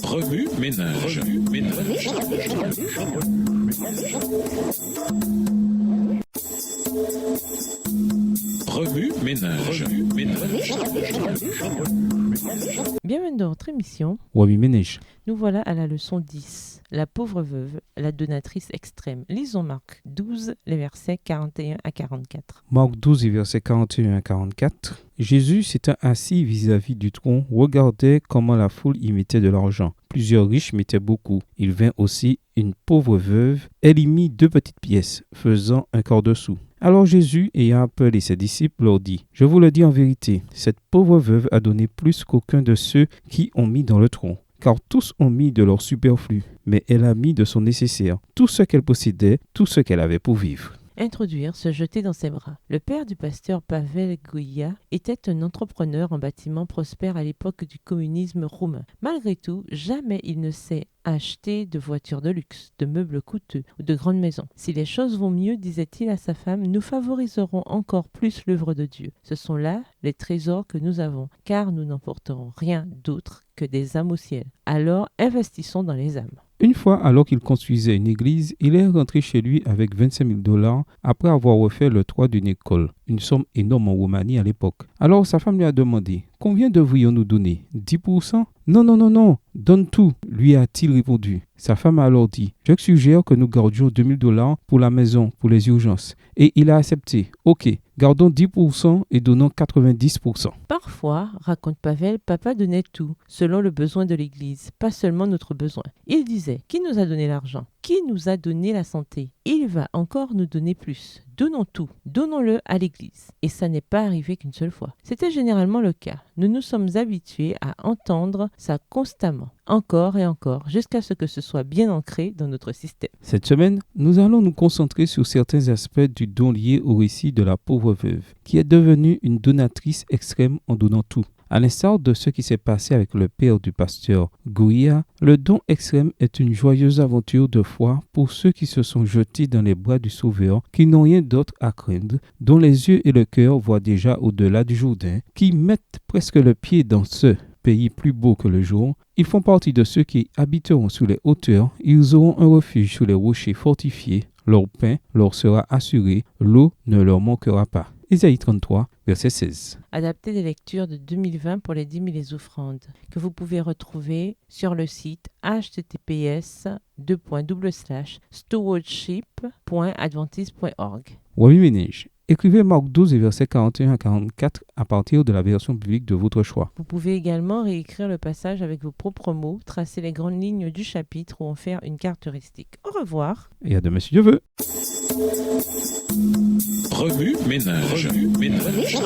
Remue ménage. Remue ménage. Bienvenue dans votre émission. Wabi Ménage. Nous voilà à la leçon 10. La pauvre veuve, la donatrice extrême. Lisons Marc 12, les versets 41 à 44. Marc 12, versets 41 à 44. Jésus s'étant assis vis-à-vis du tronc, regardait comment la foule y mettait de l'argent. Plusieurs riches mettaient beaucoup. Il vint aussi une pauvre veuve. Elle y mit 2 petites pièces, faisant un quart de sou. Alors Jésus, ayant appelé ses disciples, leur dit : « Je vous le dis en vérité, cette pauvre veuve a donné plus qu'aucun de ceux qui ont mis dans le tronc. Car tous ont mis de leur superflu, mais elle a mis de son nécessaire, tout ce qu'elle possédait, tout ce qu'elle avait pour vivre. » Introduire, se jeter dans ses bras. Le père du pasteur Pavel Goïa était un entrepreneur en bâtiment prospère à l'époque du communisme roumain. Malgré tout, jamais il ne s'est acheté de voitures de luxe, de meubles coûteux ou de grandes maisons. Si les choses vont mieux, disait-il à sa femme, nous favoriserons encore plus l'œuvre de Dieu. Ce sont là les trésors que nous avons, car nous n'emporterons rien d'autre que des âmes au ciel. Alors, investissons dans les âmes. Une fois, alors qu'il construisait une église, il est rentré chez lui avec $25,000 après avoir refait le toit d'une école, une somme énorme en Roumanie à l'époque. Alors sa femme lui a demandé : « Combien devrions-nous donner ? 10% ? » « Non, donne tout, lui a-t-il répondu. Sa femme a alors dit : « Je suggère que nous gardions $2,000 pour la maison, pour les urgences. » Et il a accepté. « Ok, gardons 10% et donnons 90%. » Parfois, raconte Pavel, papa donnait tout, selon le besoin de l'Église, pas seulement notre besoin. Il disait : « Qui nous a donné l'argent ? Qui nous a donné la santé ? Il va encore nous donner plus. Donnons tout, donnons-le à l'Église. » Et ça n'est pas arrivé qu'une seule fois. C'était généralement le cas. Nous nous sommes habitués à entendre ça constamment, encore et encore, jusqu'à ce que ce soit bien ancré dans notre système. Cette semaine, nous allons nous concentrer sur certains aspects du don lié au récit de la pauvre veuve, qui est devenue une donatrice extrême en donnant tout. À l'instar de ce qui s'est passé avec le père du pasteur Goïa, le don extrême est une joyeuse aventure de foi pour ceux qui se sont jetés dans les bras du Sauveur, qui n'ont rien d'autre à craindre, dont les yeux et le cœur voient déjà au-delà du Jourdain, qui mettent presque le pied dans ce pays plus beau que le jour. Ils font partie de ceux qui habiteront sous les hauteurs, ils auront un refuge sous les rochers fortifiés, leur pain leur sera assuré, l'eau ne leur manquera pas. Ésaïe 33, verset 16. Adapté des lectures de 2020 pour les dîmes et les offrandes, que vous pouvez retrouver sur le site https://stewardship.adventist.org. Wabi Ménage. Écrivez Marc 12 et versets 41 à 44 à partir de la version biblique de votre choix. Vous pouvez également réécrire le passage avec vos propres mots, tracer les grandes lignes du chapitre ou en faire une caractéristique. Au revoir. Et à demain si Dieu veut. Remue ménage. Remue ménage.